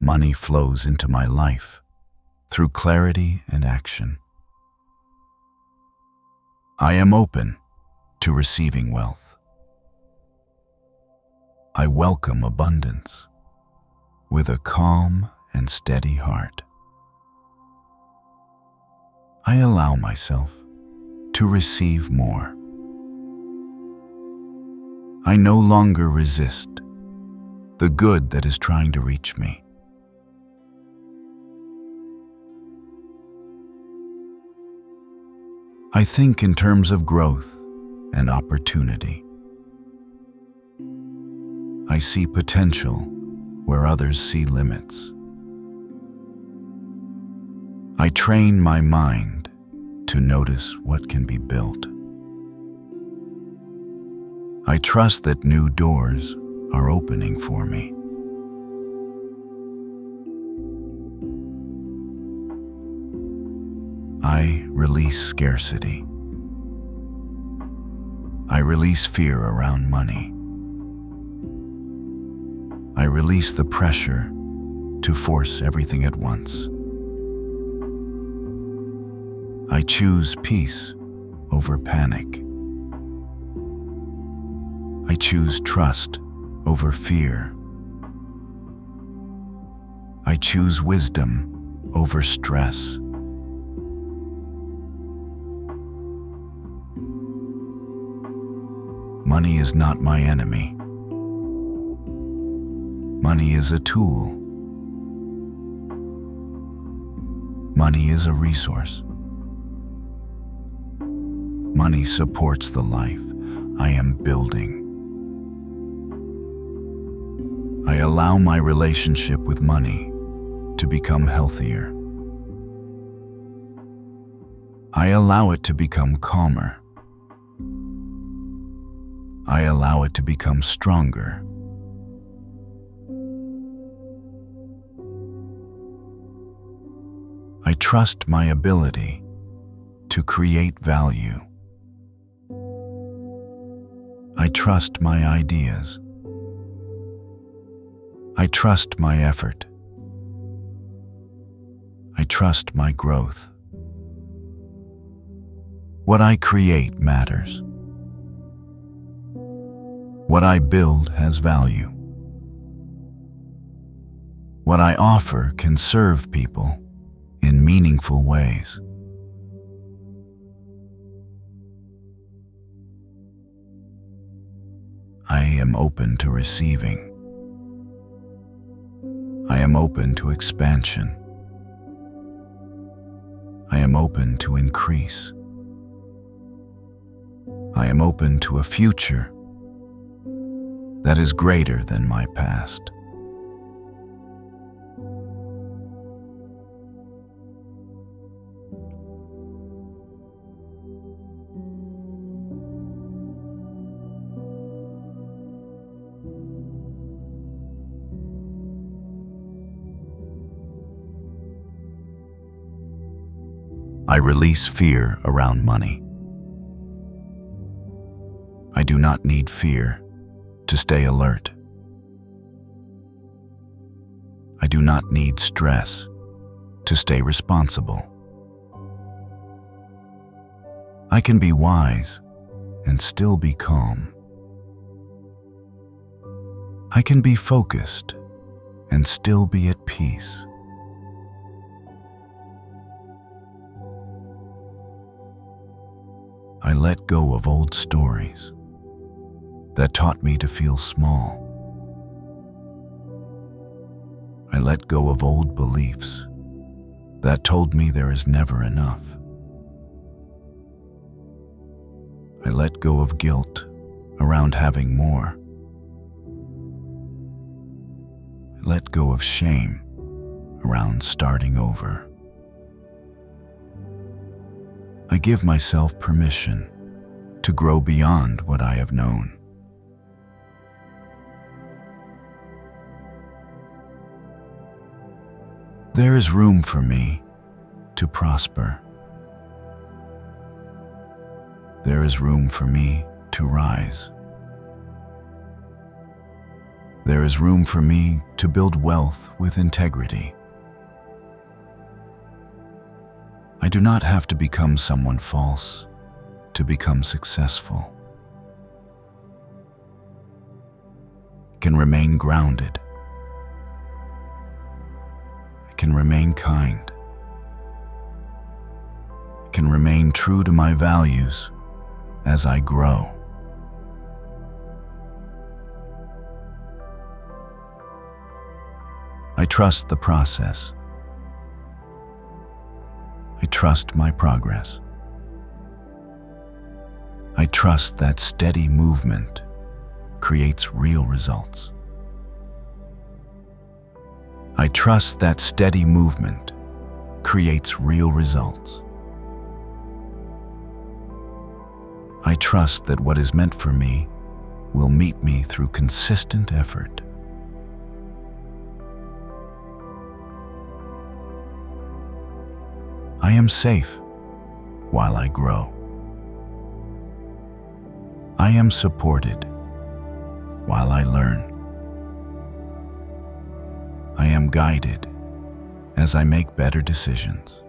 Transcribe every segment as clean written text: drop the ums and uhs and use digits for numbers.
Money flows into my life through clarity and action. I am open to receiving wealth. I welcome abundance with a calm and steady heart. I allow myself to receive more. I no longer resist the good that is trying to reach me. I think in terms of growth and opportunity. I see potential where others see limits. I train my mind to notice what can be built. I trust that new doors are opening for me. I release scarcity. I release fear around money. I release the pressure to force everything at once. I choose peace over panic. I choose trust over fear. I choose wisdom over stress. Money is not my enemy. Money is a tool. Money is a resource. Money supports the life I am building. I allow my relationship with money to become healthier. I allow it to become calmer. I allow it to become stronger. I trust my ability to create value. I trust my ideas. I trust my effort. I trust my growth. What I create matters. What I build has value. What I offer can serve people in meaningful ways. I am open to receiving. I am open to expansion. I am open to increase. I am open to a future that is greater than my past. I release fear around money. I do not need fear to stay alert. I do not need stress to stay responsible. I can be wise and still be calm. I can be focused and still be at peace. I let go of old stories that taught me to feel small. I let go of old beliefs that told me there is never enough. I let go of guilt around having more. I let go of shame around starting over. I give myself permission to grow beyond what I have known. There is room for me to prosper. There is room for me to rise. There is room for me to build wealth with integrity. I do not have to become someone false to become successful. I can remain grounded. I can remain kind. I can remain true to my values as I grow. I trust the process. I trust my progress. I trust that steady movement creates real results. I trust that steady movement creates real results. I trust that what is meant for me will meet me through consistent effort. I am safe while I grow. I am supported while I learn. I am guided as I make better decisions.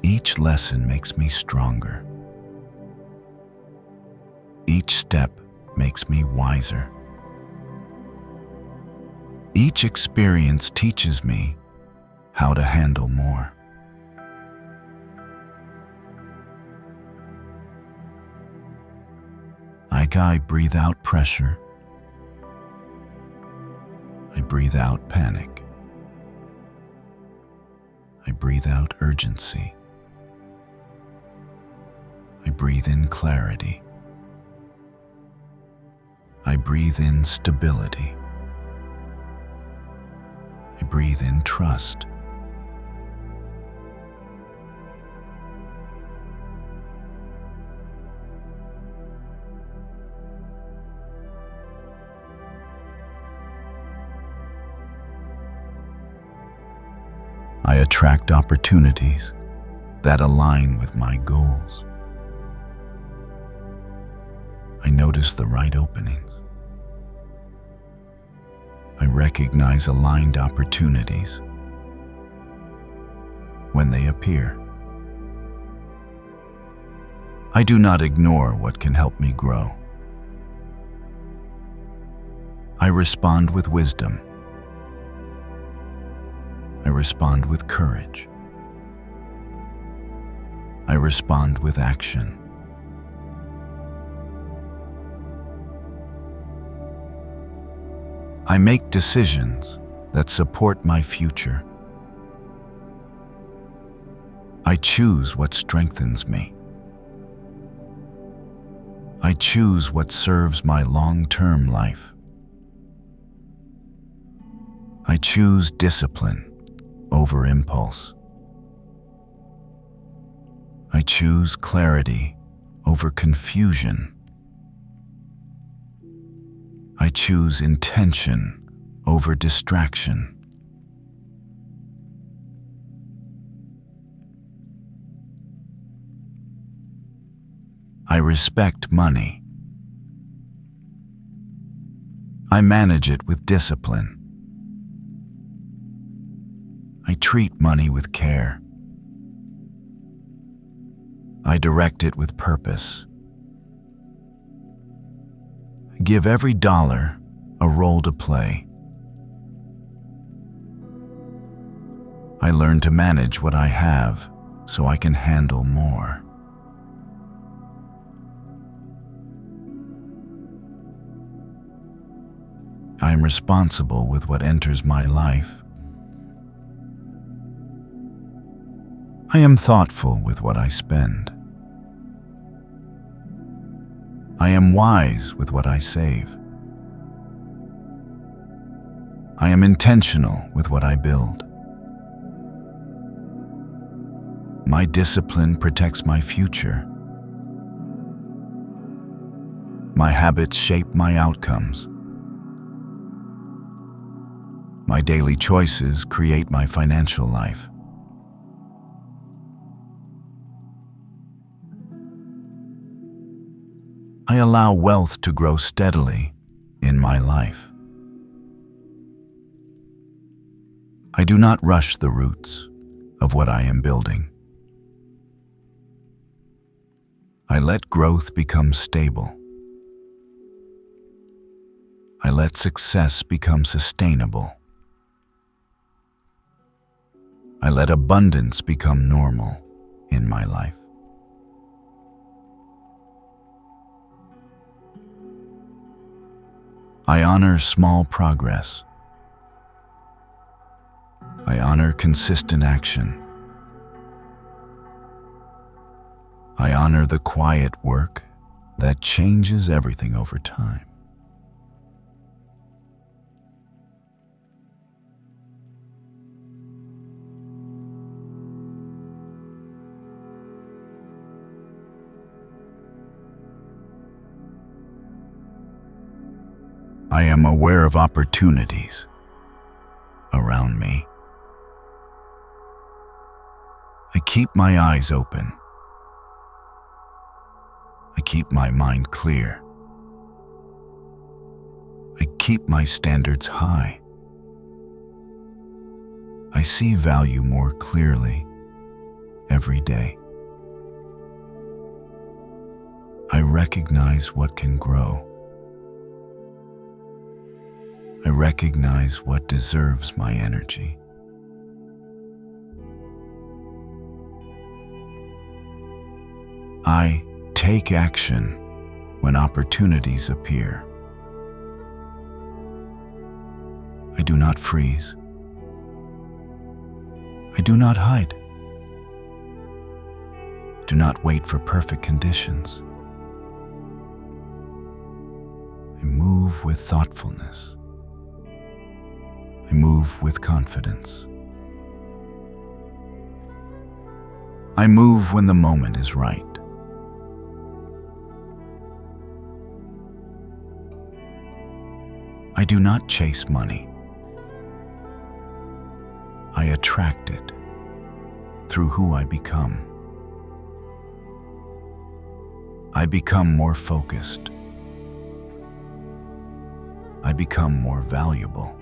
Each lesson makes me stronger. Each step makes me wiser. Each experience teaches me how to handle more. I breathe out pressure. I breathe out panic. I breathe out urgency. I breathe in clarity. I breathe in stability. I breathe in trust. I attract opportunities that align with my goals. I notice the right openings. I recognize aligned opportunities when they appear. I do not ignore what can help me grow. I respond with wisdom. I respond with courage. I respond with action. I make decisions that support my future. I choose what strengthens me. I choose what serves my long-term life. I choose discipline over impulse. I choose clarity over confusion. I choose intention over distraction. I respect money. I manage it with discipline. I treat money with care. I direct it with purpose. I give every dollar a role to play. I learn to manage what I have so I can handle more. I am responsible with what enters my life. I am thoughtful with what I spend. I am wise with what I save. I am intentional with what I build. My discipline protects my future. My habits shape my outcomes. My daily choices create my financial life. I allow wealth to grow steadily in my life. I do not rush the roots of what I am building. I let growth become stable. I let success become sustainable. I let abundance become normal in my life. I honor small progress. I honor consistent action. I honor the quiet work that changes everything over time. I am aware of opportunities around me. I keep my eyes open. I keep my mind clear. I keep my standards high. I see value more clearly every day. I recognize what can grow. I recognize what deserves my energy. I take action when opportunities appear. I do not freeze. I do not hide. Do not wait for perfect conditions. I move with thoughtfulness. I move with confidence. I move when the moment is right. I do not chase money. I attract it through who I become. I become more focused. I become more valuable.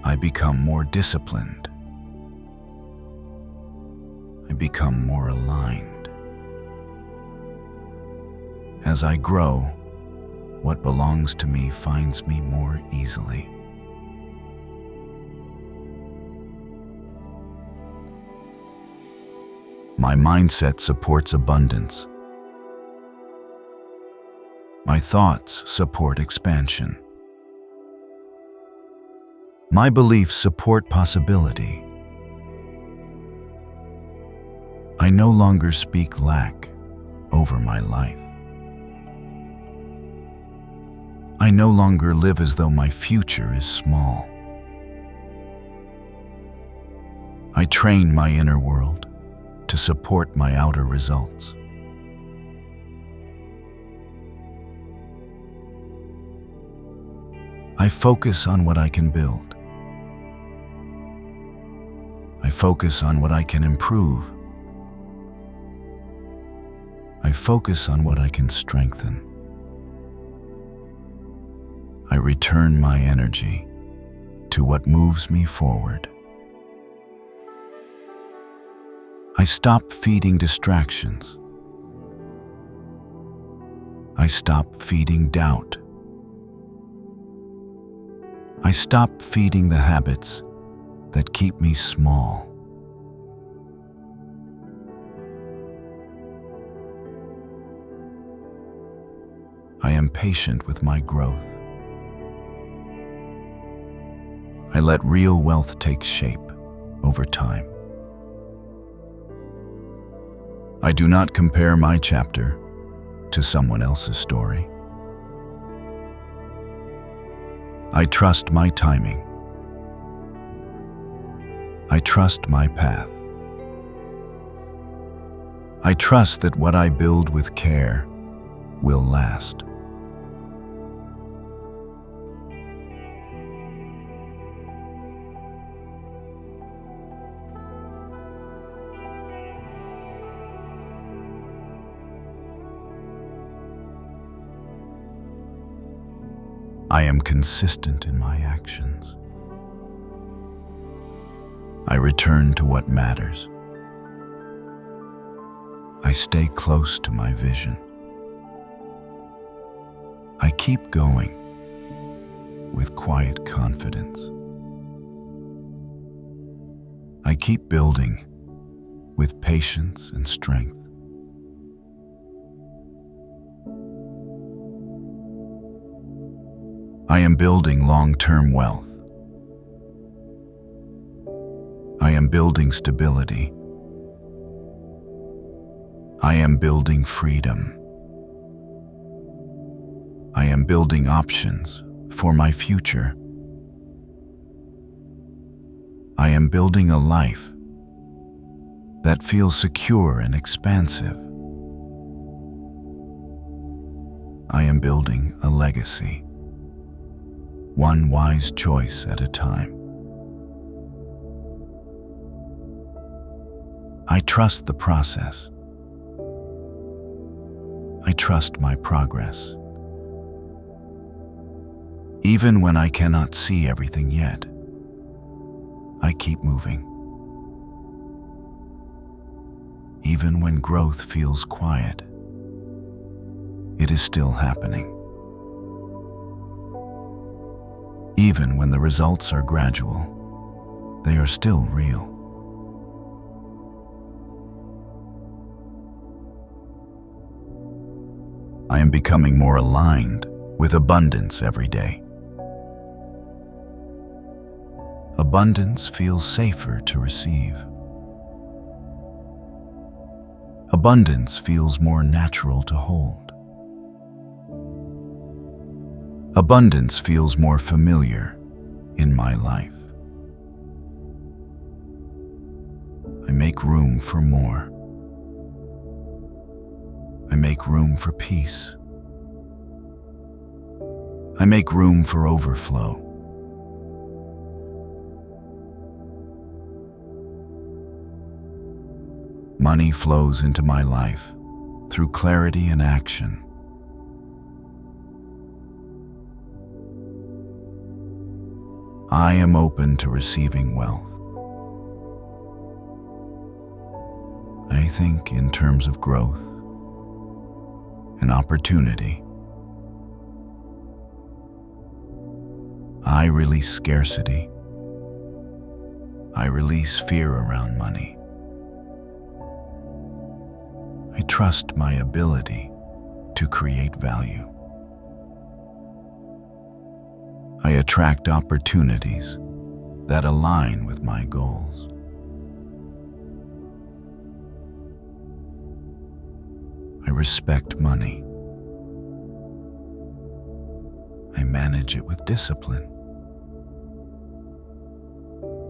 I become more disciplined. I become more aligned. As I grow, what belongs to me finds me more easily. My mindset supports abundance. My thoughts support expansion. My beliefs support possibility. I no longer speak lack over my life. I no longer live as though my future is small. I train my inner world to support my outer results. I focus on what I can build. I focus on what I can improve. I focus on what I can strengthen. I return my energy to what moves me forward. I stop feeding distractions. I stop feeding doubt. I stop feeding the habits that keep me small. I am patient with my growth. I let real wealth take shape over time. I do not compare my chapter to someone else's story. I trust my timing. I trust my path. I trust that what I build with care will last. I am consistent in my actions. I return to what matters. I stay close to my vision. I keep going with quiet confidence. I keep building with patience and strength. I am building long-term wealth. I am building stability. I am building freedom. I am building options for my future. I am building a life that feels secure and expansive. I am building a legacy, one wise choice at a time. I trust the process. I trust my progress. Even when I cannot see everything yet, I keep moving. Even when growth feels quiet, it is still happening. Even when the results are gradual, they are still real. I am becoming more aligned with abundance every day. Abundance feels safer to receive. Abundance feels more natural to hold. Abundance feels more familiar in my life. I make room for more. I make room for peace. I make room for overflow. Money flows into my life through clarity and action. I am open to receiving wealth. I think in terms of growth and opportunity. I release scarcity. I release fear around money. I trust my ability to create value. I attract opportunities that align with my goals. I respect money. I manage it with discipline.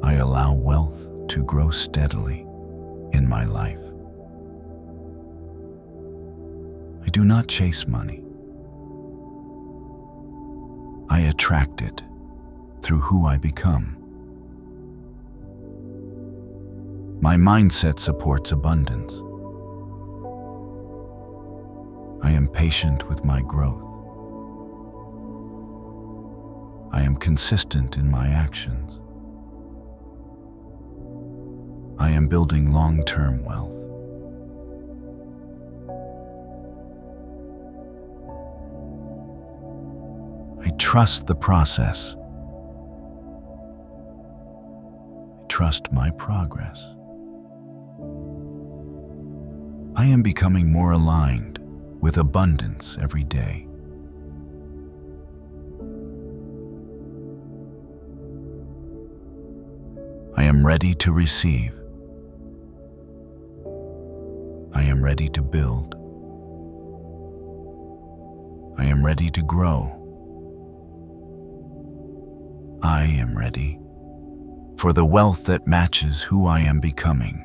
I allow wealth to grow steadily in my life. I do not chase money. I attract it through who I become. My mindset supports abundance. I am patient with my growth. I am consistent in my actions. I am building long-term wealth. I trust the process. I trust my progress. I am becoming more aligned with abundance every day. I am ready to receive. I am ready to build. I am ready to grow. I am ready for the wealth that matches who I am becoming.